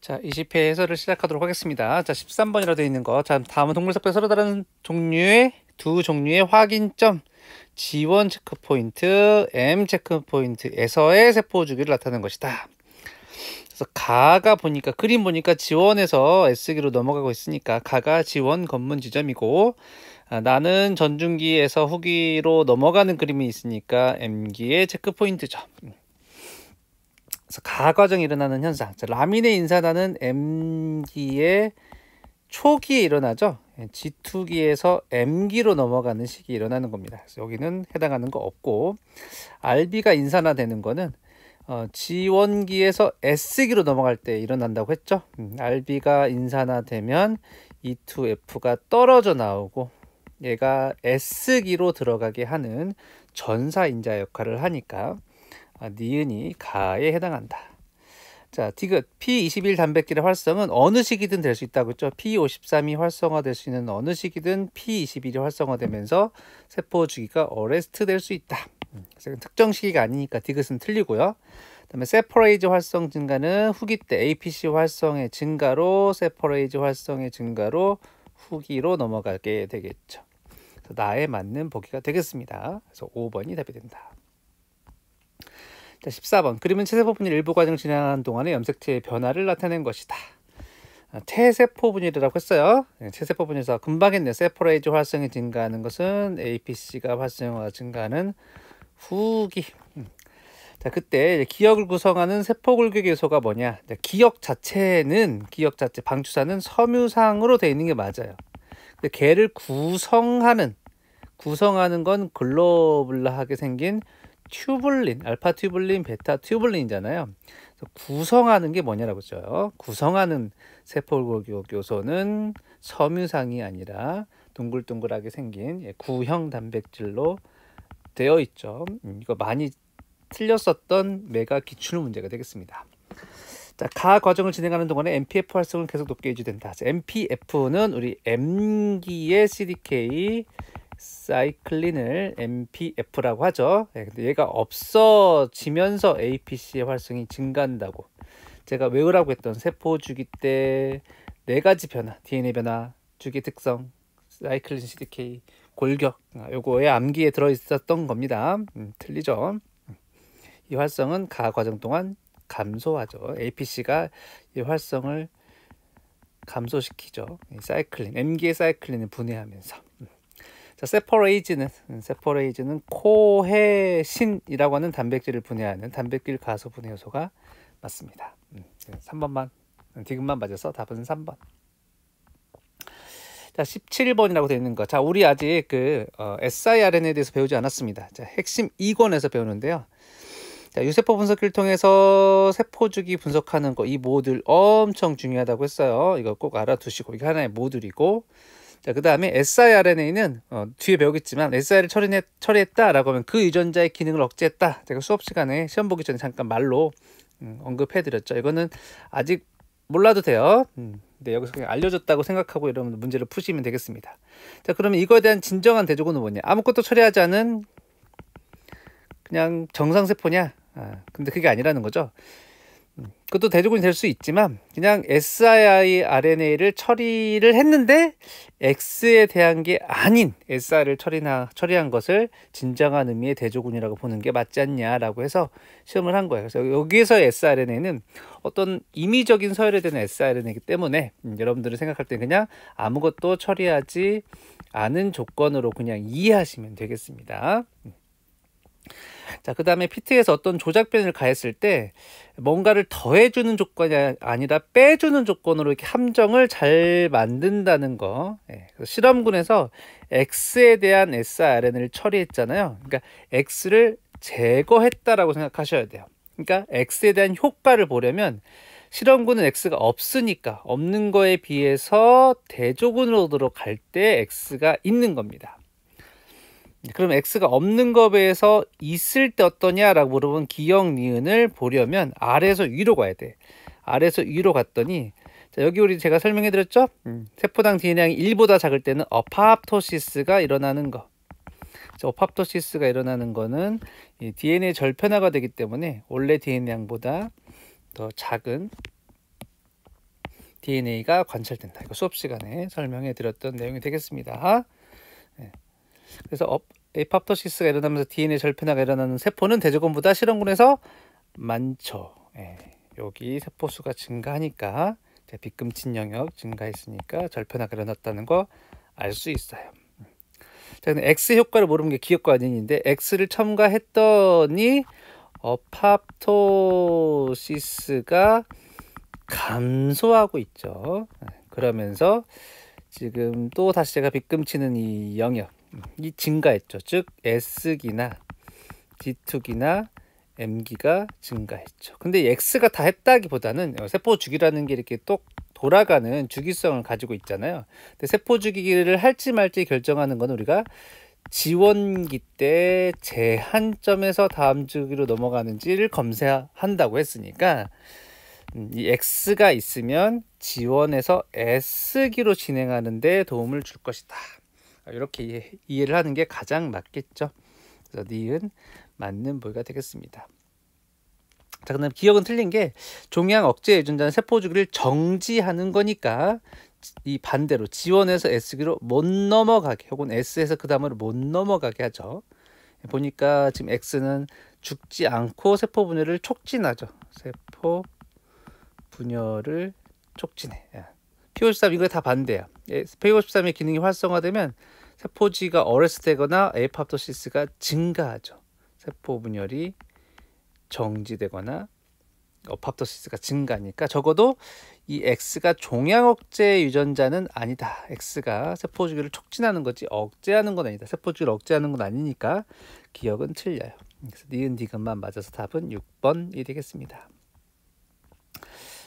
자, 20회 해설을 시작하도록 하겠습니다. 자, 13번이라 되어 있는 거. 자, 다음은 동물세포에 서로 다른 종류의 두 종류의 확인점, G1 체크포인트, M 체크포인트에서의 세포 주기를 나타내는 것이다. 그래서 가가 보니까 그림 보니까 G1에서 S기로 넘어가고 있으니까 가가 G1 검문 지점이고, 나는 전중기에서 후기로 넘어가는 그림이 있으니까 M기의 체크포인트죠. 그래서 가 과정이 일어나는 현상. 자, 라민의 인산화는 M기의 초기에 일어나죠. G2기에서 M기로 넘어가는 시기에 일어나는 겁니다. 그래서 여기는 해당하는 거 없고, RB가 인산화되는 거는 G1기에서 S기로 넘어갈 때 일어난다고 했죠. RB가 인산화되면 E2F가 떨어져 나오고 얘가 S기로 들어가게 하는 전사인자 역할을 하니까 니은이 가에 해당한다. 자, 디귿 P21 단백질의 활성은 어느 시기든 될 수 있다고 했죠. P53이 활성화될 수 있는 어느 시기든 P21이 활성화되면서 세포 주기가 어레스트 될 수 있다. 그래서 특정 시기가 아니니까 디귿은 틀리고요. 그다음에 세포레이즈 활성 증가는 후기 때 APC 활성의 증가로 세포레이즈 활성의 증가로 후기로 넘어가게 되겠죠. 그래서 나에 맞는 보기가 되겠습니다. 그래서 5번이 답이 된다. 자, 14번. 그림은 체세포 분열 일부 과정을 진행하는 동안에 염색체의 변화를 나타낸 것이다. 체세포 분열이라고 했어요. 체세포 분열에서 금방 했네요. 세포레이즈 활성이 증가하는 것은 APC가 활성화가 증가하는 후기. 자, 그때 기억을 구성하는 세포골격 요소가 뭐냐? 기억 자체는 방주사는 섬유상으로 되어 있는 게 맞아요. 근데 걔를 구성하는 건 글로블라하게 생긴 튜블린, 알파 튜블린, 베타 튜블린이잖아요. 그래서 구성하는 게 뭐냐라고 했죠. 구성하는 세포골격 요소는 섬유상이 아니라 둥글둥글하게 생긴 구형 단백질로 되어 있죠. 이거 많이 틀렸었던 메가 기출 문제가 되겠습니다. 자, 가 과정을 진행하는 동안에 MPF 활성을 계속 높게 유지된다. 자, MPF는 우리 M기의 CDK 사이클린을 MPF라고 하죠. 근데 얘가 없어지면서 APC의 활성이 증가한다고. 제가 외우라고 했던 세포 주기 때 네 가지 변화, DNA 변화, 주기 특성, 사이클린 CDK, 골격, 요거에 암기에 들어있었던 겁니다. 틀리죠. 이 활성은 가 과정 동안 감소하죠. APC가 이 활성을 감소시키죠. 이 사이클린, M기의 사이클린을 분해하면서. 자, 세포레이즈는 코헤신이라고 하는 단백질을 분해하는 단백질 가소 분해 요소가 맞습니다. 3번만 디귿만 맞아서 답은 3번. 자, 17번이라고 되어 있는 거. 자, 우리 아직 siRNA에 대해서 배우지 않았습니다. 자, 핵심 2권에서 배우는데요. 자, 유세포 분석기를 통해서 세포 주기 분석하는 거, 이 모듈 엄청 중요하다고 했어요. 이거 꼭 알아두시고, 이게 하나의 모듈이고, 자, 그 다음에 siRNA는 뒤에 배우겠지만 si를 처리했다라고 하면 그 유전자의 기능을 억제했다. 제가 수업 시간에 시험 보기 전에 잠깐 말로 언급해드렸죠. 이거는 아직 몰라도 돼요. 근데 여기서 그냥 알려줬다고 생각하고 여러분 문제를 푸시면 되겠습니다. 자, 그러면 이거에 대한 진정한 대조군은 뭐냐? 아무것도 처리하지 않은 그냥 정상세포냐? 근데 그게 아니라는 거죠. 그것도 대조군이 될 수 있지만 그냥 siRNA를 처리를 했는데 X에 대한 게 아닌 SR을 처리한 것을 진정한 의미의 대조군이라고 보는 게 맞지 않냐라고 해서 시험을 한 거예요. 그래서 여기에서 siRNA는 어떤 임의적인 서열에 되는 siRNA이기 때문에 여러분들이 생각할 때 그냥 아무것도 처리하지 않은 조건으로 그냥 이해하시면 되겠습니다. 자, 그 다음에 피트에서 어떤 조작 변이를 가했을 때 뭔가를 더해주는 조건이 아니라 빼주는 조건으로 이렇게 함정을 잘 만든다는 거. 그래서 실험군에서 X에 대한 siRNA를 처리했잖아요. 그러니까 X를 제거했다라고 생각하셔야 돼요. 그러니까 X에 대한 효과를 보려면 실험군은 X가 없으니까 없는 거에 비해서 대조군으로 갈 때 X가 있는 겁니다. 그럼 X가 없는 것에 비해서 있을 때 어떠냐라고 물어본 기억 니은을 보려면 아래에서 위로 가야 돼. 아래에서 위로 갔더니 자, 여기 우리 제가 설명해 드렸죠? 세포당 DNA량이 1보다 작을 때는 어파프토시스가 일어나는 거. 어파프토시스가 일어나는 거는 이 DNA 절편화가 되기 때문에 원래 DNA량보다 더 작은 DNA가 관찰된다. 이거 수업 시간에 설명해 드렸던 내용이 되겠습니다. 그래서 에이팝토시스가 일어나면서 DNA 절편화가 일어나는 세포는 대조군보다 실험군에서 많죠. 여기 세포수가 증가하니까 비금친 영역 증가했으니까 절편화가 일어났다는 거 알 수 있어요. 자, 근데 X 효과를 모르는 게 기억과 원인인데 X를 첨가했더니 어팝토시스가 감소하고 있죠. 그러면서 지금 또 다시 제가 빗금치는 이 영역 이 증가했죠. 즉 S기나 D2기나 M기가 증가했죠. 근데 X가 다 했다기보다는 세포 주기라는 게 이렇게 또 돌아가는 주기성을 가지고 있잖아요. 근데 세포 주기를 할지 말지 결정하는 건 우리가 지원기 때 제한점에서 다음 주기로 넘어가는지를 검사한다고 했으니까 이 X가 있으면 지원에서 S기로 진행하는 데 도움을 줄 것이다. 이렇게 이해를 하는 게 가장 맞겠죠. 그래서 니은 맞는 보기가 되겠습니다. 자, 그다음 기억은 틀린 게 종양 억제 유전자는 세포 주기를 정지하는 거니까 이 반대로 지원에서 S기로 못 넘어가게 혹은 S에서 그 다음으로 못 넘어가게 하죠. 보니까 지금 X는 죽지 않고 세포 분열을 촉진하죠. 세포 분열을 촉진해. P53 이거 다 반대야. P53의 기능이 활성화되면 세포지가 어레스되거나 에이팝토시스가 증가하죠. 세포 분열이 정지되거나 어팝토시스가 증가하니까 적어도 이 X가 종양 억제 유전자는 아니다. X가 세포 주기를 촉진하는 거지 억제하는 건 아니다. 세포 주기를 억제하는 건 아니니까 기억은 틀려요. 그래서 니은 디귿만 맞아서 답은 6번이 되겠습니다.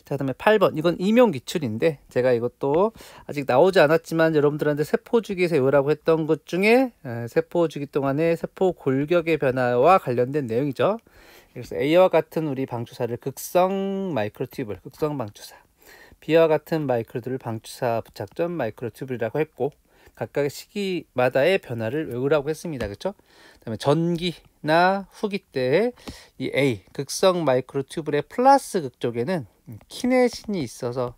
자, 그다음에 8번 이건 임용 기출인데 제가 이것도 아직 나오지 않았지만 여러분들한테 세포 주기에서 외우라고 했던 것 중에 세포 주기 동안의 세포 골격의 변화와 관련된 내용이죠. 그래서 A와 같은 우리 방주사를 극성 마이크로튜블, 극성 방주사, B와 같은 마이크로튜블 방주사 부착점 마이크로튜블이라고 했고 각각의 시기마다의 변화를 외우라고 했습니다. 그렇죠? 그다음에 전기나 후기 때의 이 A 극성 마이크로튜블의 플러스 극 쪽에는 키네신이 있어서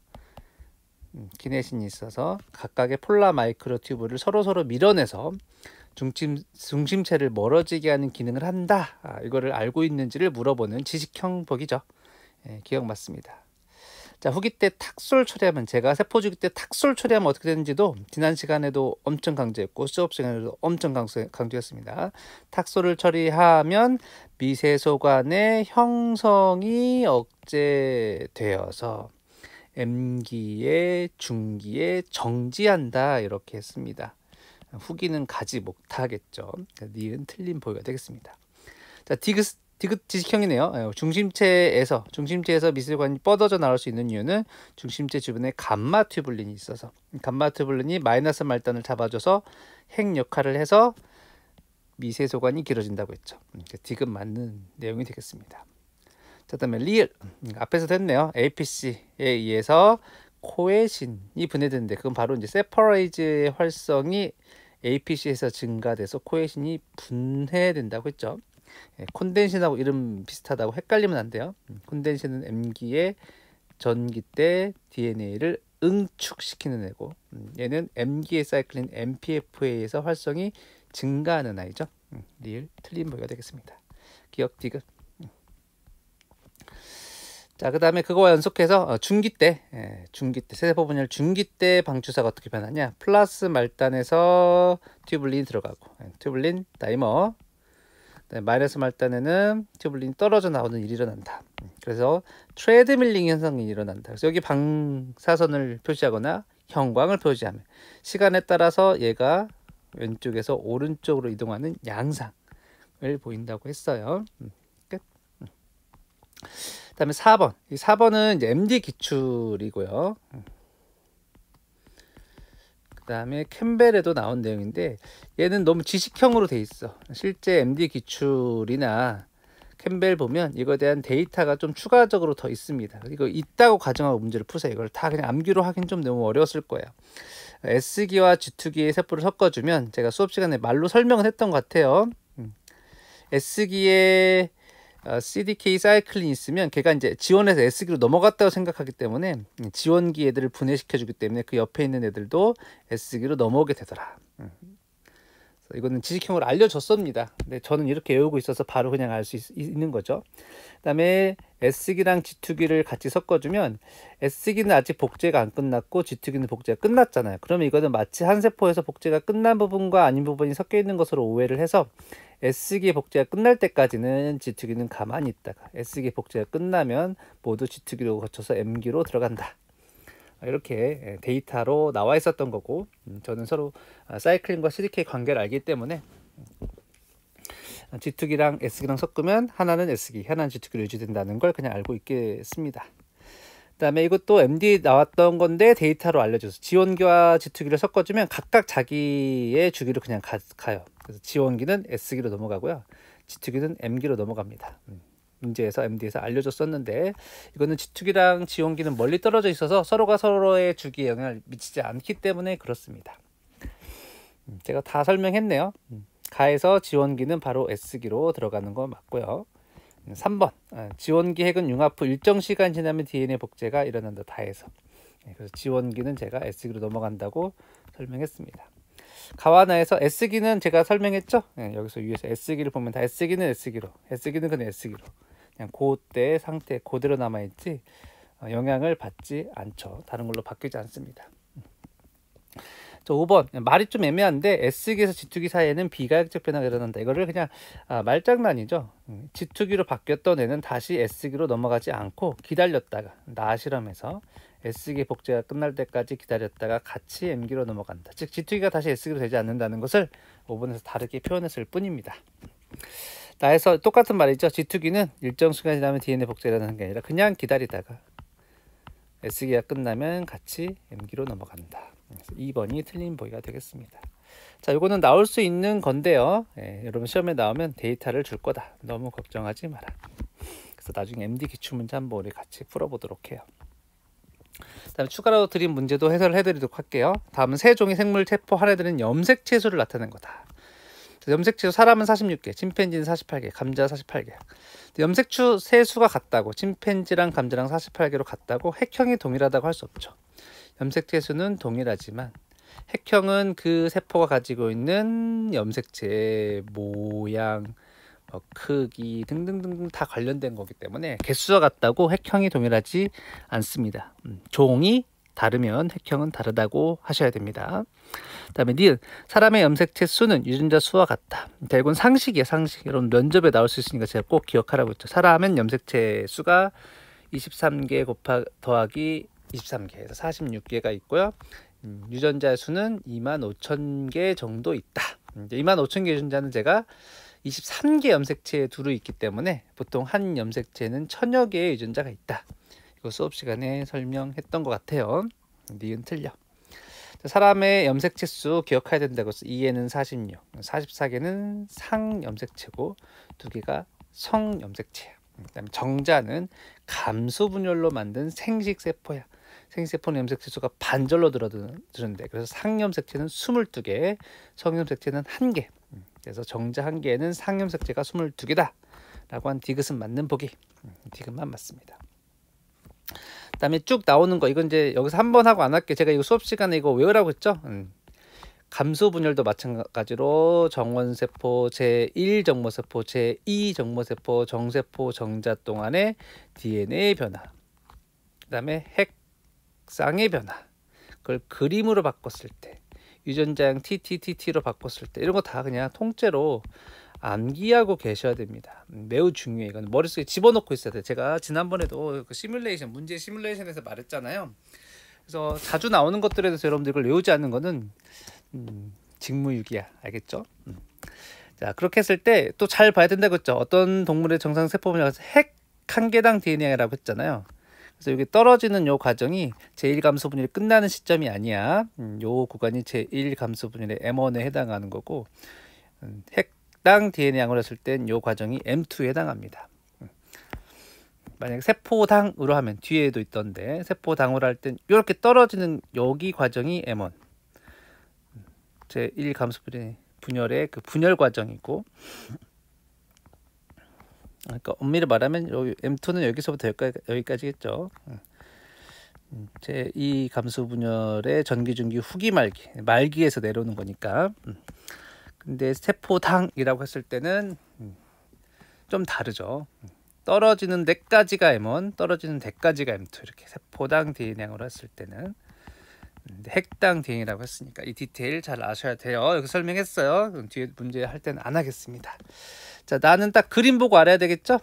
각각의 폴라 마이크로튜브를 서로 밀어내서 중심체를 멀어지게 하는 기능을 한다. 이거를 알고 있는지를 물어보는 지식형 보기죠. 기억 맞습니다. 자, 후기 때 탁솔 처리하면 제가 세포 주기 때 탁솔 처리하면 어떻게 되는지도 지난 시간에도 엄청 강조했고 수업 시간에도 엄청 강조했습니다. 탁솔을 처리하면 미세소관의 형성이 억제되어서 M기에 중기에 정지한다 이렇게 했습니다. 후기는 가지 못하겠죠. 니은 틀린 보기가 되겠습니다. 자, 디귿 지식형이네요. 중심체에서 미세관이 뻗어져 나올 수 있는 이유는 중심체 주변에 감마 튜블린이 있어서 감마 튜블린이 마이너스 말단을 잡아줘서 핵 역할을 해서 미세소관이 길어진다고 했죠. 디귿 맞는 내용이 되겠습니다. 자, 그다음에 리을 앞에서 됐네요. APC에 의해서 코에신이 분해되는데 그건 바로 이제 세퍼레이즈의 활성이 APC에서 증가돼서 코에신이 분해된다고 했죠. 콘덴신하고 이름 비슷하다고 헷갈리면 안 돼요. 콘덴신은 M기의 전기 때 DNA를 응축시키는 애고 얘는 M기의 사이클린 MPFA에서 활성이 증가하는 아이죠. 리을 틀린 보기가 되겠습니다. 기억 디귿. 자, 그 다음에 그거와 연속해서 중기 때 세포 분열 중기 때 방주사가 어떻게 변하냐. 플러스 말단에서 튜블린이 들어가고 튜블린 다이머, 마이너스 말단에는 튜블린이 떨어져 나오는 일이 일어난다. 그래서 트레드밀링 현상이 일어난다. 그래서 여기 방사선을 표시하거나 형광을 표시하면 시간에 따라서 얘가 왼쪽에서 오른쪽으로 이동하는 양상을 보인다고 했어요. 끝. 그다음에 4번. 이 4번은 이제 MD 기출이고요. 그다음에 캠벨에도 나온 내용인데 얘는 너무 지식형으로 돼 있어. 실제 MD 기출이나 캠벨 보면 이거에 대한 데이터가 좀 추가적으로 더 있습니다. 이거 있다고 가정하고 문제를 푸세요. 이걸 다 그냥 암기로 하긴 좀 너무 어려웠을 거예요. S기와 G2기의 세포를 섞어주면 제가 수업 시간에 말로 설명을 했던 것 같아요. S기의 CDK 사이클린이 있으면 걔가 이제 지원해서 S기로 넘어갔다고 생각하기 때문에 지원기 애들을 분해시켜 주기 때문에 그 옆에 있는 애들도 S기로 넘어오게 되더라. 이거는 지식형으로 알려줬습니다. 근데 저는 이렇게 외우고 있어서 바로 그냥 알 수 있는 거죠. 그다음에 S기랑 G2기를 같이 섞어주면 S기는 아직 복제가 안 끝났고 G2기는 복제가 끝났잖아요. 그러면 이거는 마치 한 세포에서 복제가 끝난 부분과 아닌 부분이 섞여 있는 것으로 오해를 해서 S기 복제가 끝날 때까지는 G2기는 가만히 있다가 S기 복제가 끝나면 모두 G2기로 거쳐서 M기로 들어간다. 이렇게 데이터로 나와 있었던 거고, 저는 서로 사이클린과 CDK 관계를 알기 때문에 G2기랑 S기랑 섞으면 하나는 S기, 하나는 G2기로 유지된다는 걸 그냥 알고 있겠습니다. 그 다음에 이것도 MD에 나왔던 건데 데이터로 알려줘서 지원기와 G2기를 섞어주면 각각 자기의 주기로 그냥 가요. 그래서 지원기는 S기로 넘어가고요, G2기는 M기로 넘어갑니다. 문제에서 MD에서 알려줬었는데, 이거는 G2기랑 지원기는 멀리 떨어져 있어서 서로가 서로의 주기에 영향을 미치지 않기 때문에 그렇습니다. 제가 다 설명했네요. 가에서 지원기는 바로 S기로 들어가는 거 맞고요. 3번 지원기 핵은 융합 후 일정 시간 지나면 DNA 복제가 일어난다. 다해서. 그래서 지원기는 제가 S기로 넘어간다고 설명했습니다. 가와 나에서 S기는 제가 설명했죠. 여기서 위에서 S기를 보면 다 S기는 S기로, S기는 그냥 S기로 그냥 그때 상태 그대로 남아있지 영향을 받지 않죠. 다른 걸로 바뀌지 않습니다. 5번 말이 좀 애매한데 S기에서 G2기 사이에는 비가역적 변화가 일어난다. 이거를 그냥 말장난이죠. G2기로 바뀌었던 애는 다시 S기로 넘어가지 않고 기다렸다가 나실험에서 S기 복제가 끝날 때까지 기다렸다가 같이 M기로 넘어간다. 즉 G2기가 다시 S기로 되지 않는다는 것을 5번에서 다르게 표현했을 뿐입니다. 나에서 똑같은 말이죠. G2기는 일정 시간 지나면 DNA 복제가 일어나는 게 아니라 그냥 기다리다가 S기가 끝나면 같이 M기로 넘어간다. 2번이 틀린 보기가 되겠습니다. 자, 이거는 나올 수 있는 건데요. 여러분 시험에 나오면 데이터를 줄 거다. 너무 걱정하지 마라. 그래서 나중에 MD 기출문제 한번 우리 같이 풀어보도록 해요. 다음에 추가로 드린 문제도 해설을 해드리도록 할게요. 다음은 세 종의 생물 세포 하나들은 염색 채수를 나타낸 거다. 염색 채수 사람은 46개, 침팬지는 48개, 감자 48개. 염색 채수가 같다고, 침팬지랑 감자랑 48개로 같다고 핵형이 동일하다고 할 수 없죠. 염색체수는 동일하지만 핵형은 그 세포가 가지고 있는 염색체의 모양, 크기 등등등 다 관련된 거기 때문에 개수가 같다고 핵형이 동일하지 않습니다. 종이 다르면 핵형은 다르다고 하셔야 됩니다. 그 다음에 니은 사람의 염색체 수는 유전자 수와 같다. 이건 상식이에요. 상식. 여러분 면접에 나올 수 있으니까 제가 꼭 기억하라고 했죠. 사람은 염색체 수가 23개 더하기 23개에서 46개가 있고요. 유전자 수는 25,000개 정도 있다. 25,000개 유전자는 제가 23개 염색체에 두루 있기 때문에 보통 한 염색체는 1000여 개의 유전자가 있다. 이거 수업 시간에 설명했던 것 같아요. 니은 틀려. 사람의 염색체 수 기억해야 된다고 해서 2에는 46, 44개는 상염색체고 2개가 성염색체야. 그다음에 정자는 감수 분열로 만든 생식세포야. 생식세포는 염색체 수가 반절로 들었는데 그래서 상염색체는 22개, 성염색체는 1개. 그래서 정자 1개에는 상염색체가 22개다 라고 한 디귿은 맞는 보기. 디귿만 맞습니다. 그 다음에 쭉 나오는 거, 이건 이제 여기서 한 번 하고 안 할게. 제가 이거 수업 시간에 이거 외우라고 했죠. 감수 분열도 마찬가지로 정원세포, 제1정모세포, 제2정모세포, 정세포, 정자 동안의 DNA 변화, 그 다음에 핵상의 변화, 그걸 그림으로 바꿨을 때, 유전자형 TTTT로 바꿨을 때, 이런 거 다 그냥 통째로 암기하고 계셔야 됩니다. 매우 중요해요. 이건 머릿속에 집어넣고 있어야 돼요. 제가 지난번에도 그 시뮬레이션, 문제 시뮬레이션에서 말했잖아요. 그래서 자주 나오는 것들에 대해서 여러분들 이걸 외우지 않는 거는 직무유기야. 알겠죠? 자, 그렇게 했을 때 또 잘 봐야 된다고 했죠. 어떤 동물의 정상 세포분열 핵 한 개당 DNA라고 했잖아요. 그래서 여기 떨어지는 요 과정이 제1감수 분열이 끝나는 시점이 아니야. 요 구간이 제1감수 분열의 M1에 해당하는 거고, 핵당 DNA 양으로 했을 땐 요 과정이 M2에 해당합니다. 만약에 세포당으로 하면 뒤에도 있던데, 세포당으로 할 땐 이렇게 떨어지는 여기 과정이 M1, 제1감수 분열의 그 분열 과정이고, 그러니까 엄밀히 말하면 여기 M2는 여기서부터 여기까지겠죠. 제 이 감수 분열의 전기 중기 후기 말기에서 내려오는 거니까. 근데 세포당이라고 했을 때는 좀 다르죠. 떨어지는 데까지가 M1, 떨어지는 데까지가 M2 이렇게 세포당 DNA양으로 했을 때는. 핵당 DNA라고 했으니까 이 디테일 잘 아셔야 돼요. 여기 설명했어요. 그럼 뒤에 문제 할 때는 안 하겠습니다. 자, 나는 딱 그림 보고 알아야 되겠죠?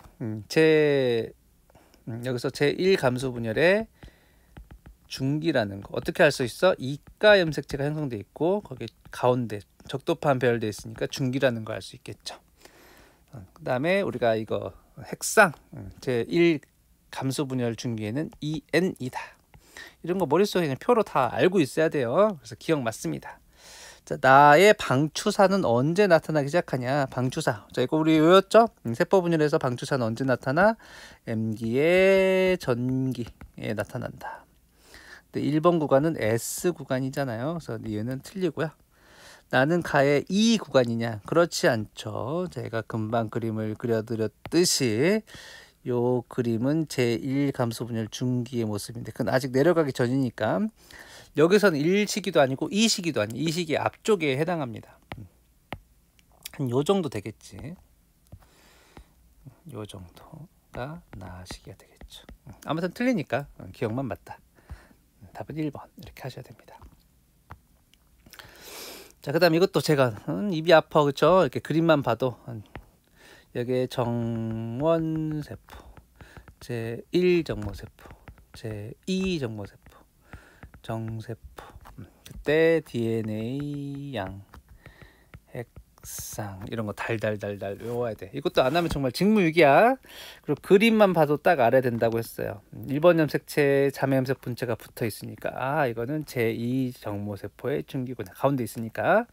여기서 제1 감수 분열의 중기라는 거 어떻게 알 수 있어? 이가 염색체가 형성돼 있고 거기 가운데 적도판 배열돼 있으니까 중기라는 거 알 수 있겠죠. 그 다음에 우리가 이거 핵상 제1 감수 분열 중기에는 EN이다. 이런 거 머릿속에 그냥 표로 다 알고 있어야 돼요. 그래서 기억 맞습니다. 자, 나의 방추사는 언제 나타나기 시작하냐? 방추사. 자, 이거 우리 외웠죠? 세포 분열에서 방추사는 언제 나타나? M기의 전기에 나타난다. 근데 1번 구간은 S 구간이잖아요. 그래서 이유는 틀리고요. 나는 가의 E 구간이냐? 그렇지 않죠. 제가 금방 그림을 그려드렸듯이 요 그림은 제1 감수 분열 중기의 모습인데 그건 아직 내려가기 전이니까 여기서는 1시기도 아니고 2시기도 아니고 2시기 앞쪽에 해당합니다. 한 요 정도 되겠지. 요 정도가 나시기가 되겠죠. 아무튼 틀리니까 기억만 맞다. 답은 1번 이렇게 하셔야 됩니다. 자, 그 다음 이것도 제가 입이 아파 그쵸? 이렇게 그림만 봐도 여기에 정원세포, 제1 정모세포, 제2 정모세포, 정세포. 그때 DNA 양, 핵상 이런 거 달달달달 외워야 돼. 이것도 안 하면 정말 직무유기야. 그리고 그림만 봐도 딱 알아야 된다고 했어요. 1번 염색체, 자매염색 분체가 붙어 있으니까 이거는 제2 정모세포의 중기구나. 가운데 있으니까.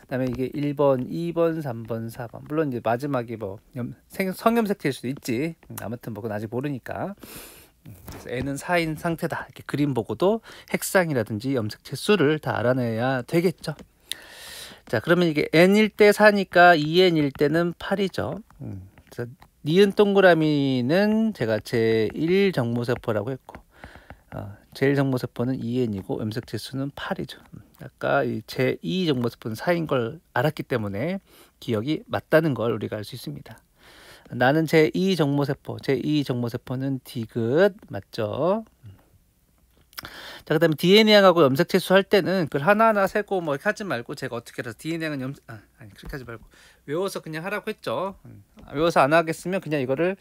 그다음에 이게 1번, 2번, 3번, 4번. 물론 이제 마지막이 뭐 성염색체일 수도 있지. 아무튼 뭐 그건 아직 모르니까. 그래서 N은 4인 상태다. 이렇게 그림 보고도 핵상이라든지 염색체 수를 다 알아내야 되겠죠. 자, 그러면 이게 N일 때 4니까 2N일 때는 8이죠. 그래서 니은 동그라미는 제가 제1 정모세포라고 했고 제1 정모세포는 2N이고 염색체 수는 8이죠. 아까 이 제2 정모세포는 4인 걸 알았기 때문에 기억이 맞다는 걸 우리가 알 수 있습니다. 나는 제2 정모세포, 제2 정모세포는 D긋 맞죠? 자, 그 다음에 DNA양하고 염색체 수 할 때는 그걸 하나하나 세고 뭐 이렇게 하지 말고 제가 어떻게 해서 DNA양은 아니 그렇게 하지 말고 외워서 그냥 하라고 했죠. 외워서 안 하겠으면 그냥 이거를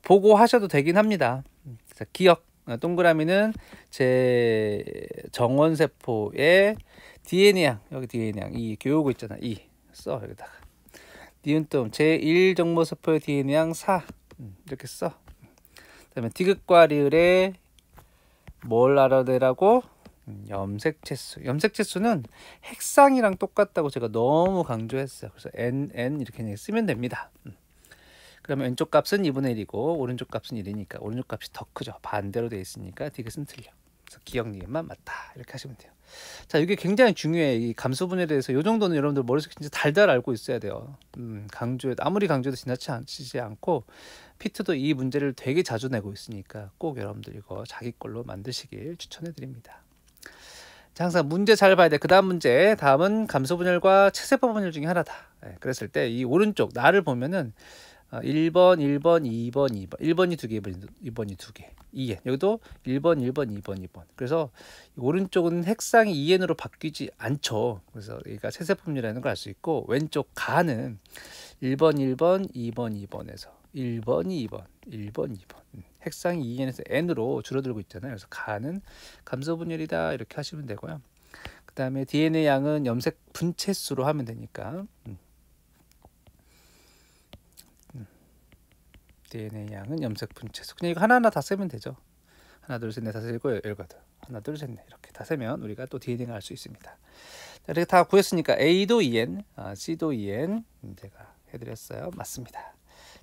보고 하셔도 되긴 합니다. 그래서 기억 동그라미는 제 정원세포의 DNA양 여기 DNA양 이 교우고 있잖아. 이 써 여기다가 니은뜸 제1 정모세포의 DNA양 4 이렇게 써. 그다음에 디귿과 리을의 뭘 알아내라고? 염색체 수. 염색체 수는 핵상이랑 똑같다고 제가 너무 강조했어요. 그래서 n 이렇게 그냥 쓰면 됩니다. 그러면 왼쪽 값은 2분의 1이고 오른쪽 값은 1이니까 오른쪽 값이 더 크죠. 반대로 되어 있으니까 디귿은 틀려. 그래서 기억 니은만 맞다. 이렇게 하시면 돼요. 자, 이게 굉장히 중요해. 이 감수 분열에 대해서 이 정도는 여러분들 머릿속에 진짜 달달 알고 있어야 돼요. 아무리 강조해도 지나치지 않고 피트도 이 문제를 되게 자주 내고 있으니까 꼭 여러분들 이거 자기 걸로 만드시길 추천해 드립니다. 자, 항상 문제 잘 봐야 돼. 그 다음 문제. 다음은 감수 분열과 체세포 분열 중에 하나다. 그랬을 때 이 오른쪽 나를 보면은 1번, 1번, 2번, 2번. 1번이 2개, 2번이 2개. 2N. 여기도 1번, 1번, 2번, 2번. 그래서 오른쪽은 핵상이 2N으로 바뀌지 않죠. 그래서 여기가 체세포분열이라는 걸 알 수 있고 왼쪽 가는 1번, 1번, 2번, 2번에서 1번, 2번, 1번, 2번. 핵상이 2N에서 N으로 줄어들고 있잖아요. 그래서 가는 감소분열이다. 이렇게 하시면 되고요. 그 다음에 DNA 양은 염색 분체수로 하면 되니까 DNA 양은 염색 분체수. 그냥 이거 하나하나 다 세면 되죠. 하나, 둘, 셋, 넷, 다섯, 일곱, 여덟. 하나, 둘, 셋, 넷 이렇게 다 세면 우리가 또 DNA를 알 수 있습니다. 자, 이렇게 다 구했으니까 A도 EN, C도 EN 제가 해드렸어요. 맞습니다.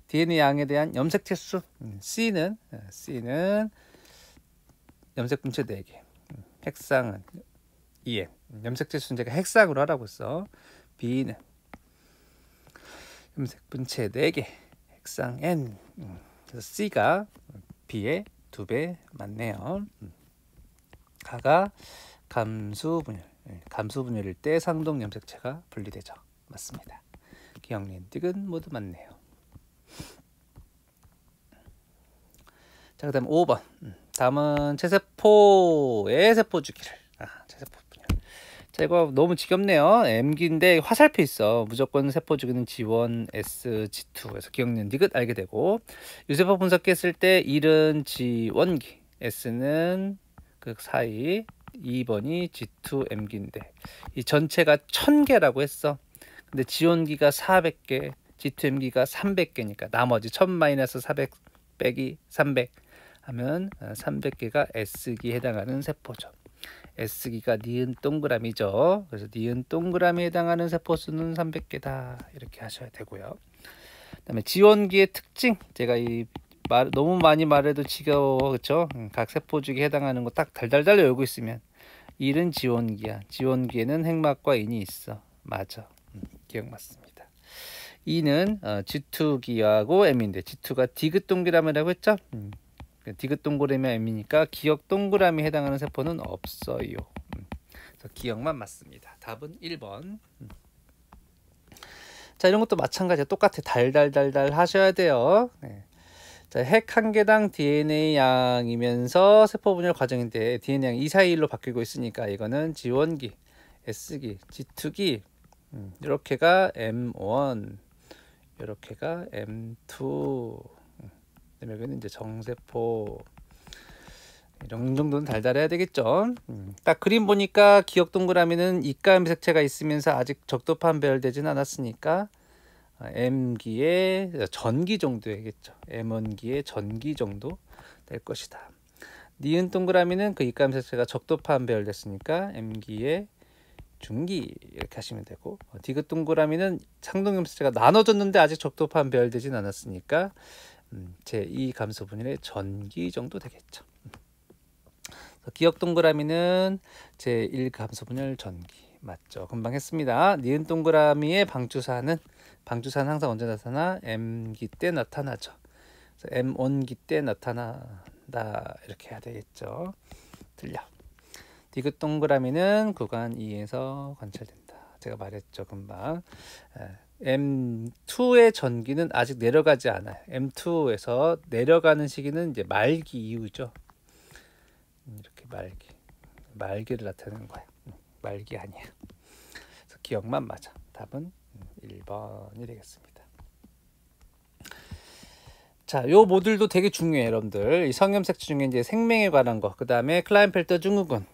DNA 양에 대한 염색체 수. C는 염색 분체 4개. 핵상은 EN. 염색체 수는 제가 핵상으로 하라고 했어. B는 염색 분체 4개. 핵상 N. 그래서 C가 B의 2배 맞네요. 가가 감수분열일 때 상동 염색체가 분리되죠. 맞습니다. 기억, 니은, 디귿 모두 맞네요. 자, 그 다음 5번. 다음은 체세포의 세포주기를. 체세포 분열. 자, 이거 너무 지겹네요. M기인데 화살표 있어. 무조건 세포주기는 G1, S, G2. 그래서 기억, 니은, 디귿 알게 되고, 유세포 분석했을 때 1은 G1기, S는 그 사이, 2번이 G2, M기인데 이 전체가 1000개라고 했어. 근데 G1기가 400개, G2M기가 300개니까 나머지 1000-400 빼기 300 하면 300개가 S기에 해당하는 세포죠. S기가 니은 동그라미죠. 그래서 니은 동그라미에 해당하는 세포수는 300개다. 이렇게 하셔야 되고요. 그다음에 G1기의 특징, 제가 너무 많이 말해도 지겨워, 그렇죠? 각 세포주기에 해당하는 거 딱 달달달 외우고 있으면 1은 G1기야. G1기에는 핵막과 인이 있어. 맞아. 기억 맞습니다. 2는 G2기하고 M인데 G2가 디귿 동그라미라고 했죠? 디귿 동그라미 M이니까 기억 동그라미에 해당하는 세포는 없어요. 그래서 기억만 맞습니다. 답은 1번. 자, 이런 것도 마찬가지야. 똑같아. 달달달달 하셔야 돼요. 네. 자, 핵 한 개당 DNA 양이면서 세포 분열 과정인데 DNA 양 2, 4, 1로 바뀌고 있으니까 이거는 G1기, S기, G2기, 이렇게가 M1, 이렇게가 M2. 여기는 이제 정세포. 이런 정도는 달달해야 되겠죠. 딱 그림 보니까 기억 동그라미는 이가 염색체가 있으면서 아직 적도판 배열되진 않았으니까 M기의 전기 정도겠죠. M1기의 전기 정도 될 것이다. 니은 동그라미는 그 이가 염색체가 적도판 배열됐으니까 M기의 중기 이렇게 하시면 되고, 디귿 동그라미는 상동 염색체가 나눠졌는데 아직 적도판 배열되진 않았으니까 제2 감소분열의 전기 정도 되겠죠. 기억 동그라미는 제1 감소분열 전기 맞죠. 금방 했습니다. 니은 동그라미의 방주사는 항상 언제 나타나? M기 때 나타나죠. 그래서 M1기 때 나타난다 이렇게 해야 되겠죠. 틀려. 디귿 동그라미는 구간 2에서 관찰된다. 제가 말했죠 금방. M2의 전기는 아직 내려가지 않아요. M2에서 내려가는 시기는 이제 말기 이후죠. 이렇게 말기를 나타내는 거야. 말기 아니야. 그래서 기억만 맞아. 답은 1번이 되겠습니다. 자, 요 모듈도 되게 중요해요, 여러분들. 이 성염색체 중에 이제 생명에 관한 거, 그 다음에 클라인펠터 증후군,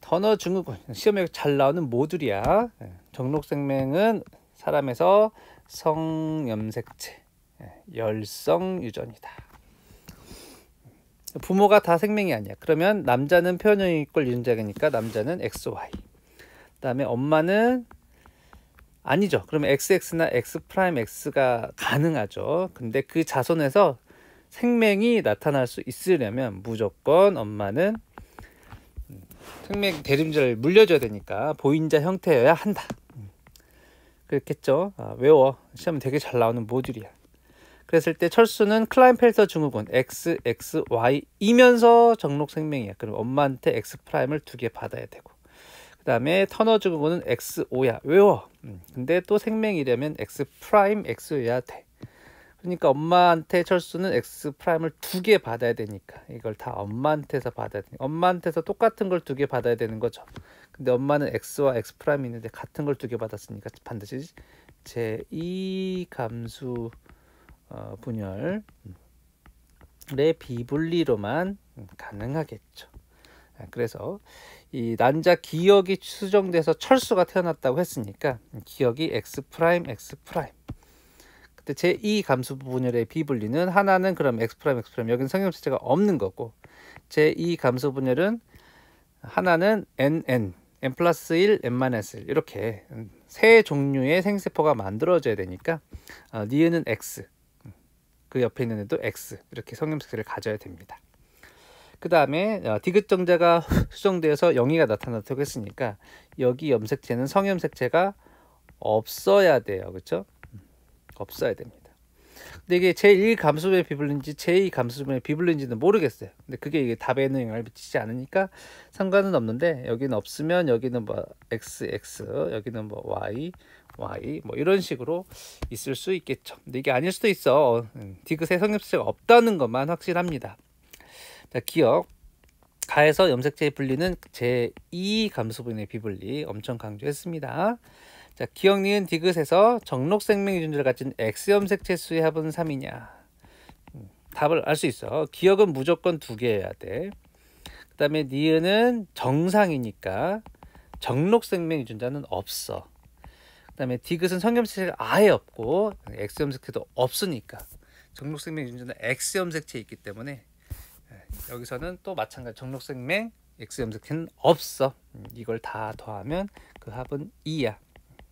터너 증후군, 시험에 잘 나오는 모듈이야. 정록생명은 사람에서 성염색체, 열성 유전이다. 부모가 다 생명이 아니야. 그러면 남자는 표현형이꼴 유전자니까 남자는 XY. 그 다음에 엄마는 아니죠. 그러면 XX나 X'X가 가능하죠. 근데 그 자손에서 생명이 나타날 수 있으려면 무조건 엄마는 생명 대림자를 물려줘야 되니까 보인자 형태여야 한다. 그렇겠죠. 외워. 시험에 되게 잘 나오는 모듈이야. 그랬을 때 철수는 클라인펠터 증후군 XXY이면서 정록생명이야. 그럼 엄마한테 X'을 2개 받아야 되고, 그 다음에 터너 증후군은 XO야. 외워. 근데 또 생명이려면 X'X여야 돼. 그러니까 엄마한테 철수는 X'을 2개 받아야 되니까 이걸 다 엄마한테서 받아야 되니까 엄마한테서 똑같은 걸 2개 받아야 되는 거죠. 근데 엄마는 X와 X'이 있는데 같은 걸 2개 받았으니까 반드시 제2 감수 분열의 비분리로만 가능하겠죠. 그래서 이 난자 기억이 수정돼서 철수가 태어났다고 했으니까 기억이 X', X'. 그때 제2 감수 분열의 비분리는 하나는 그럼 X', 여기는 성형색체가 없는 거고, 제2 감수 분열은 하나는 N 플러스 1, N-1 이렇게 세 종류의 생세포가 만들어져야 되니까 니은은 X, 그 옆에 있는 애도 X, 이렇게 성염색체를 가져야 됩니다. 그 다음에 디귿 정자가 수정되어서 영이가 나타났다고 했으니까 여기 염색체는 성염색체가 없어야 돼요. 그렇죠? 없어야 됩니다. 근데 이게 제1 감수분의 비불인지 제2 감수분의 비불인지는 모르겠어요. 근데 그게 이게 답에는 영향을 미치지 않으니까 상관은 없는데, 여기는 없으면 여기는 뭐 x 여기는 뭐 y 뭐 이런 식으로 있을 수 있겠죠. 근데 이게 아닐 수도 있어. 디귿에 성역수가 없다는 것만 확실합니다. 자, 기억. 가에서 염색체의 분리는 제2 감수분의 비분리 엄청 강조했습니다. 자, 기억 니은 디귿에서 정록생명 유전자를 가진 X염색체 수의 합은 3이냐? 답을 알 수 있어. 기억은 무조건 2개여야 돼. 그 다음에 니은은 정상이니까 정록생명 유전자는 없어. 그 다음에 디귿은 성염색체가 아예 없고 X염색체도 없으니까 정록생명 유전자는 X염색체에 있기 때문에 여기서는 또 마찬가지 정록생명 X염색체는 없어. 이걸 다 더하면 그 합은 2야.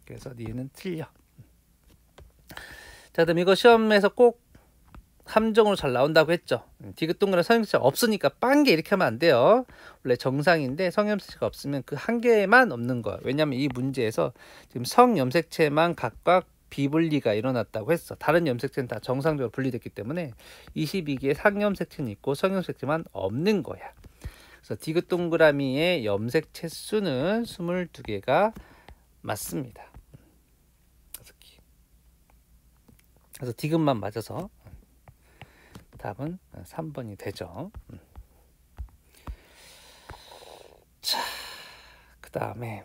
그래서 니은 틀려. 자, 그럼 이거 시험에서 꼭 함정으로 잘 나온다고 했죠. 디귿 동그란 성염색체가 없으니까 빵개 이렇게 하면 안 돼요. 원래 정상인데 성염색체가 없으면 그 한 개만 없는 거야. 왜냐하면 이 문제에서 지금 성염색체만 각각 비분리가 일어났다고 했어. 다른 염색체는 다 정상적으로 분리됐기 때문에 22개의 상염색체는 있고 성염색체만 없는 거야. 그래서 디귿 동그라미의 염색체 수는 22개가 맞습니다. 그래서 디귿만 맞아서 답은 3번이 되죠. 자, 그 다음에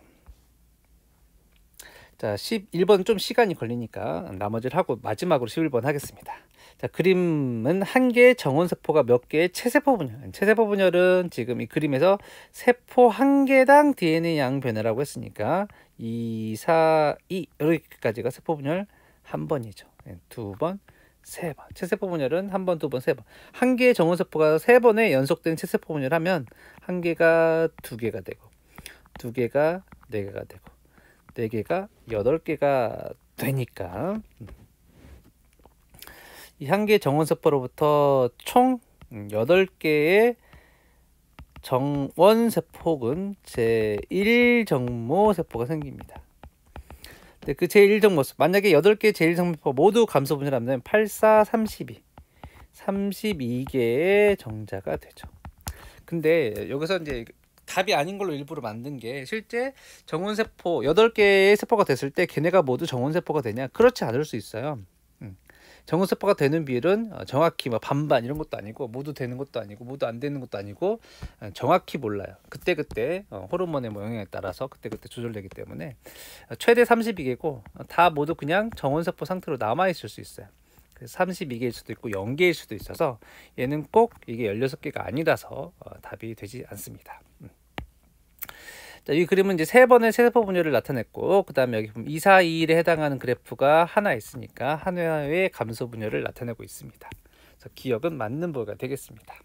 자, 11번 좀 시간이 걸리니까 나머지를 하고 마지막으로 11번 하겠습니다. 자, 그림은 한 개의 정원세포가 몇 개의 체세포 분열. 체세포 분열은 지금 이 그림에서 세포 한 개당 DNA 양 변화라고 했으니까 2, 4, 2 이렇게까지가 세포 분열 한 번이죠. 두 번, 세 번. 체세포 분열은 한 번, 두 번, 세 번. 한 개의 정원세포가 세 번에 연속된 체세포 분열을 하면 한 개가 2개가 되고, 2개가 4개가 되고, 4개가 8개가 되니까 이 한 개의 정원세포로부터 총 8개의 정원세포군 제1정모세포가 생깁니다. 근데 그 제1정모, 만약에 8개의 제1정모세포 모두 감소분열하면 8, 4, 32 32개의 정자가 되죠. 근데 여기서 이제 답이 아닌 걸로 일부러 만든 게, 실제 정원세포 8개의 세포가 됐을 때 걔네가 모두 정원세포가 되냐? 그렇지 않을 수 있어요. 정원세포가 되는 비율은 정확히 뭐 반반 이런 것도 아니고, 모두 되는 것도 아니고, 모두 안 되는 것도 아니고, 정확히 몰라요. 그때그때 호르몬의 영향에 따라서 그때그때 조절되기 때문에 최대 32개고 다 모두 그냥 정원세포 상태로 남아있을 수 있어요. 32개일 수도 있고 0개일 수도 있어서 얘는 꼭 이게 16개가 아니라서 답이 되지 않습니다. 자, 이 그림은 이제 3번의 세세포 분열을 나타냈고, 그 다음에 여기 보면 2, 4, 2, 1에 해당하는 그래프가 하나 있으니까 한 회의 감소 분열을 나타내고 있습니다. 그래서 기억은 맞는 부가 되겠습니다.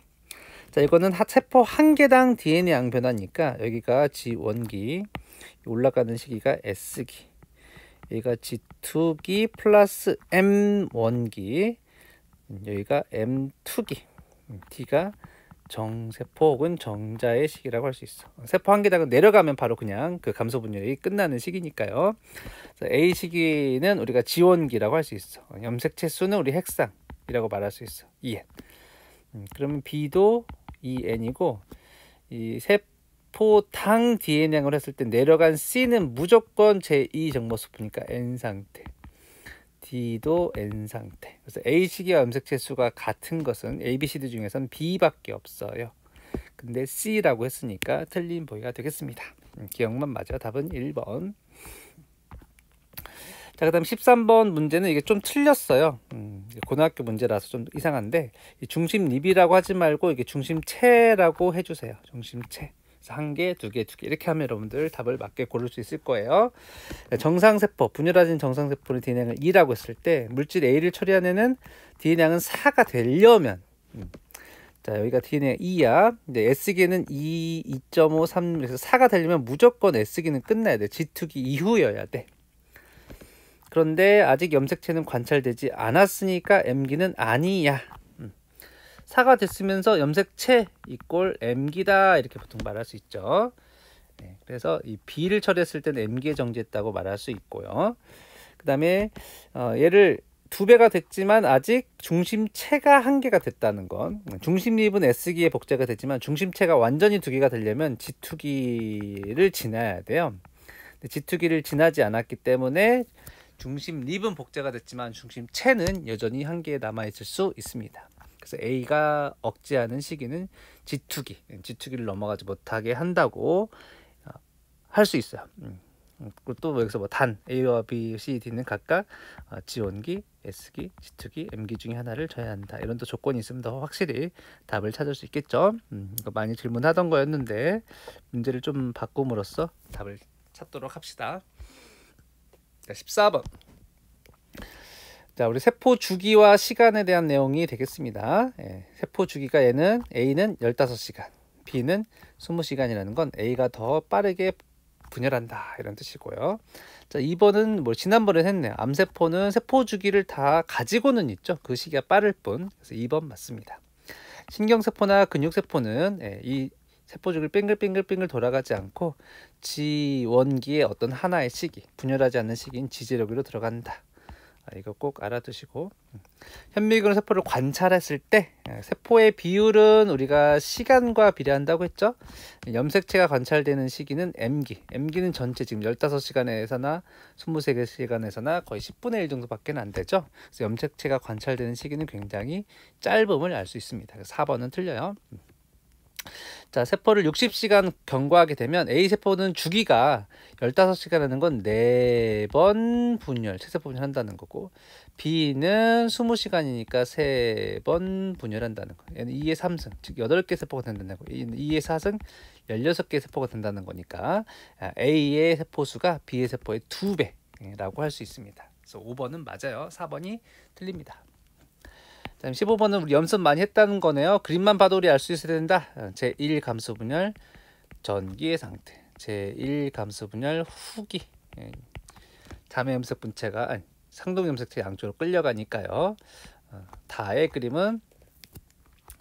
자, 이거는 세포 한 개당 DNA 양 변화니까 여기가 G1기, 올라가는 시기가 S기, 여기가 G2기 플러스 M1기, 여기가 M2기, D가 정세포 혹은 정자의 시기라고 할 수 있어. 세포 한 개당은 내려가면 바로 그냥 그 감소 분열이 끝나는 시기니까요. A 시기는 우리가 G1기라고 할 수 있어. 염색체 수는 우리 핵상이라고 말할 수 있어. 2n. 그러면 B도 2n이고, 이 세포당 DNA량을 했을 때 내려간 C는 무조건 제2 정모세포니까 N 상태. D도 N 상태. 그래서 A 시기와 염색체 수가 같은 것은 A, B, C, D 중에서는 B밖에 없어요. 근데 C라고 했으니까 틀린 보기가 되겠습니다. 기억만 맞아. 답은 1번. 자, 그 다음 13번 문제는 이게 좀 틀렸어요. 고등학교 문제라서 좀 이상한데, 중심립이라고 하지 말고 이게 중심체라고 해주세요. 중심체. 한 개, 두 개, 두 개 이렇게 하면 여러분들 답을 맞게 고를 수 있을 거예요. 정상세포, 분열화된 정상세포는 DNA량을 2라고 했을 때 물질 A를 처리한 애는 DNA량은 4가 되려면, 자, 여기가 DNA가 2야. 근데 S기는 2, 2.5, 3, 그래서 4가 되려면 무조건 S기는 끝나야 돼. G2기 이후여야 돼. 그런데 아직 염색체는 관찰되지 않았으니까 M기는 아니야. 4가 됐으면서 염색체 이꼴 M기다 이렇게 보통 말할 수 있죠. 네, 그래서 이 B를 처리했을 때는 M기에 정지했다고 말할 수 있고요. 그 다음에 얘를 2배가 됐지만 아직 중심체가 1개가 됐다는 건, 중심립은 S기의 복제가 되지만 중심체가 완전히 2개가 되려면 G2기를 지나야 돼요. G2기를 지나지 않았기 때문에 중심립은 복제가 됐지만 중심체는 여전히 1개 남아있을 수 있습니다. 그래서 A가 억제하는 시기는 G2기를 넘어가지 못하게 한다고 할 수 있어요. 그리고 또 여기서 뭐 단 A와 B, C, D는 각각 지원기, S기, G2기, M기 중에 하나를 줘야 한다. 이런 또 조건이 있으면 더 확실히 답을 찾을 수 있겠죠. 이거 많이 질문하던 거였는데 문제를 좀 바꿈으로써 답을 찾도록 합시다. 자, 14번. 자, 우리 세포 주기와 시간에 대한 내용이 되겠습니다. 세포 주기가 얘는 A는 15시간, B는 20시간이라는 건 A가 더 빠르게 분열한다 이런 뜻이고요. 자, 2번은 뭐 지난번에 했네요. 암세포는 세포 주기를 다 가지고는 있죠. 그 시기가 빠를 뿐. 그래서 2번 맞습니다. 신경세포나 근육세포는 이 세포 주기를 빙글빙글 돌아가지 않고 지원기의 어떤 하나의 시기, 분열하지 않는 시기인 지제력으로 들어간다. 이거 꼭 알아두시고, 현미경 세포를 관찰했을 때 세포의 비율은 우리가 시간과 비례한다고 했죠. 염색체가 관찰되는 시기는 M기는 전체 지금 15시간에서나 23시간에서나 거의 10분의 1 정도밖에 안 되죠. 그래서 염색체가 관찰되는 시기는 굉장히 짧음을 알 수 있습니다. 4번은 틀려요. 자, 세포를 60시간 경과하게 되면 A세포는 주기가 15시간이라는 건 4번 분열, 체세포 분열한다는 거고, B는 20시간이니까 3번 분열한다는 거. 얘는 2의 3승, 즉 8개 세포가 된다는 거. 2의 4승, 16개 세포가 된다는 거니까 A의 세포수가 B의 세포의 2배라고 할 수 있습니다. 그래서 5번은 맞아요. 4번이 틀립니다. 자, 15번은 우리 연습 많이 했다는 거네요. 그림만 봐도 우리 알 수 있어야 된다. 제1 감수 분열 전기의 상태, 제1 감수 분열 후기. 자매 염색 분체가 상동 염색체 양쪽으로 끌려가니까요. 다의 그림은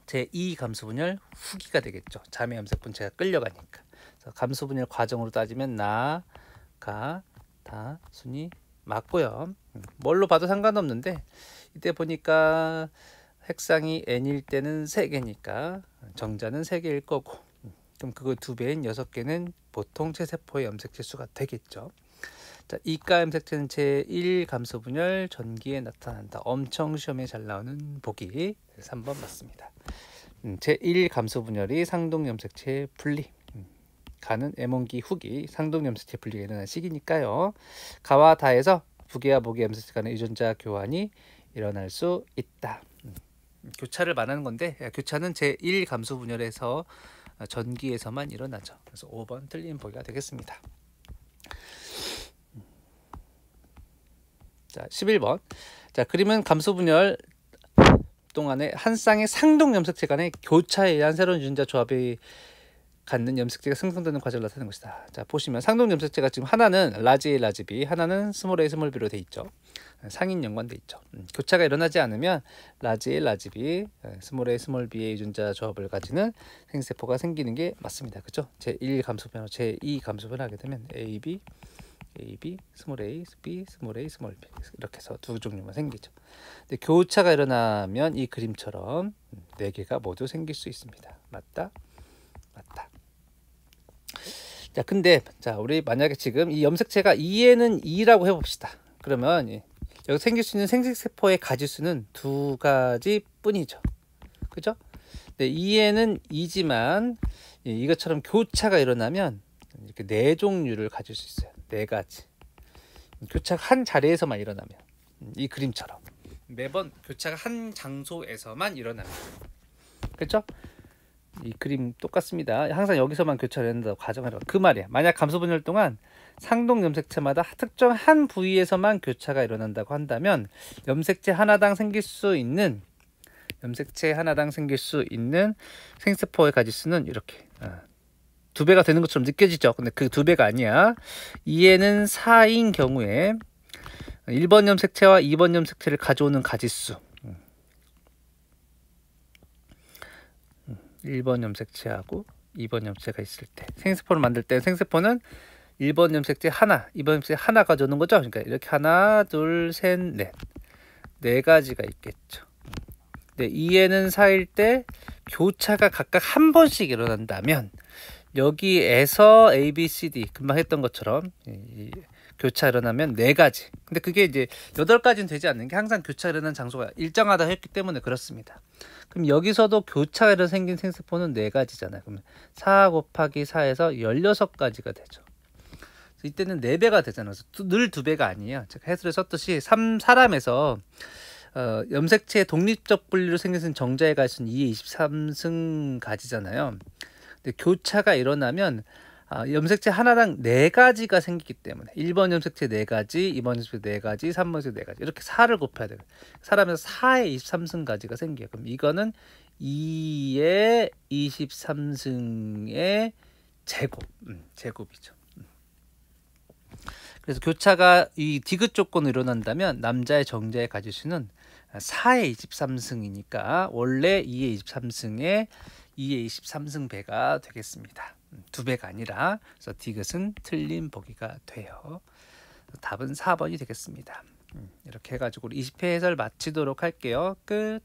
제2 감수 분열 후기가 되겠죠. 자매 염색 분체가 끌려가니까. 그래서 감수 분열 과정으로 따지면 나, 가, 다 순이 맞고요. 뭘로 봐도 상관없는데 이때 보니까 핵상이 n일 때는 3개니까 정자는 3개일 거고, 그럼 그거 2배인 6개는 보통 체세포의 염색체 수가 되겠죠. 자, 이가 염색체는 제1 감소 분열 전기에 나타난다. 엄청 시험에 잘 나오는 보기. 3번 맞습니다. 제1 감소 분열이 상동 염색체 분리, 가는 M원기 후기, 상동 염색체 분리가 일어나는 시기니까요. 가와 다에서 부계와 모계 염색체 간의 유전자 교환이 일어날 수 있다. 교차를 말하는 건데, 교차는 제1 감소 분열에서 전기에서만 일어나죠. 그래서 5번 틀린 보기가 되겠습니다. 자, 11번. 자, 그림은 감소 분열 동안에 한 쌍의 상동 염색체 간의 교차에 의한 새로운 유전자 조합이 갖는 염색체가 생성되는 과정을 나타내는 것이다. 자, 보시면 상동 염색체가 지금 하나는 라지 A, 라지 B, 하나는 스몰 A, 스몰 B로 돼 있죠. 상인 연관돼 있죠. 교차가 일어나지 않으면 라지 A, 라지 B, 스몰 A, 스몰 B의 유전자 조합을 가지는 생세포가 생기는 게 맞습니다. 그렇죠? 제1 감소 변화, 제2 감소 변화하게 되면 A, B, 스몰 A, B, 스몰 A, 스몰 B 이렇게 해서 두 종류만 생기죠. 근데 교차가 일어나면 이 그림처럼 4개가 모두 생길 수 있습니다. 맞다? 맞다. 자, 근데 자, 우리 만약에 지금 이 염색체가 2에는 2라고 해봅시다. 그러면 여기 생길 수 있는 생식세포의 가지수는 2가지 뿐이죠. 그죠? 네, 2에는 2지만 이것처럼 교차가 일어나면 이렇게 4종류를 가질 수 있어요. 4가지. 교차가 한 자리에서만 일어나면, 이 그림처럼 매번 교차가 한 장소에서만 일어나면, 그렇죠? 이 그림 똑같습니다. 항상 여기서만 교차를 한다고 가정하라. 그 말이야. 만약 감소 분열 동안 상동 염색체마다 특정 한 부위에서만 교차가 일어난다고 한다면 염색체 하나당 생길 수 있는 생세포의 가지수는 이렇게 2배가 되는 것처럼 느껴지죠. 근데 그 2배가 아니야. 2에는 4인 경우에 1번 염색체와 2번 염색체를 가져오는 가지수, 1번 염색체하고 2번 염색체가 있을 때, 생세포를 만들 때 생세포는 1번 염색체 하나, 2번 염색체 하나 가져오는 거죠. 그러니까 이렇게 하나, 둘, 셋, 넷. 네 가지가 있겠죠. 네, 2에는 4일 때 교차가 각각 한 번씩 일어난다면 여기에서 A, B, C, D 금방 했던 것처럼 교차 일어나면 네 가지. 근데 그게 이제 8가지는 되지 않는 게 항상 교차 일어난 장소가 일정하다 했기 때문에 그렇습니다. 그럼 여기서도 교차가 생긴 생세포는 네 가지잖아요. 그러면 4 곱하기 4에서 16가지가 되죠. 이때는 4배가 되잖아요. 그래서 늘 2배가 아니에요. 제가 해설에 썼듯이 사람에서 염색체의 독립적 분리로 생긴 정자의 가수는 2의 23승 가지잖아요. 근데 교차가 일어나면 염색체 하나당 4가지가 생기기 때문에 1번 염색체 4가지, 2번 염색체 4가지, 3번 염색체 4가지 이렇게 4를 곱해야 돼요. 사람에서 4의 23승 가지가 생겨요. 그럼 이거는 2의 23승의 제곱, 제곱이죠. 그래서 교차가 이 디귿 조건으로 일어난다면 남자의 정자의 가지수는 4의 23승이니까 원래 2의 23승의 2의 23승 배가 되겠습니다. 2배가 아니라. 그래서 디귿은 틀린 보기가 돼요. 답은 4번이 되겠습니다. 이렇게 해가지고 20회 해설 마치도록 할게요. 끝.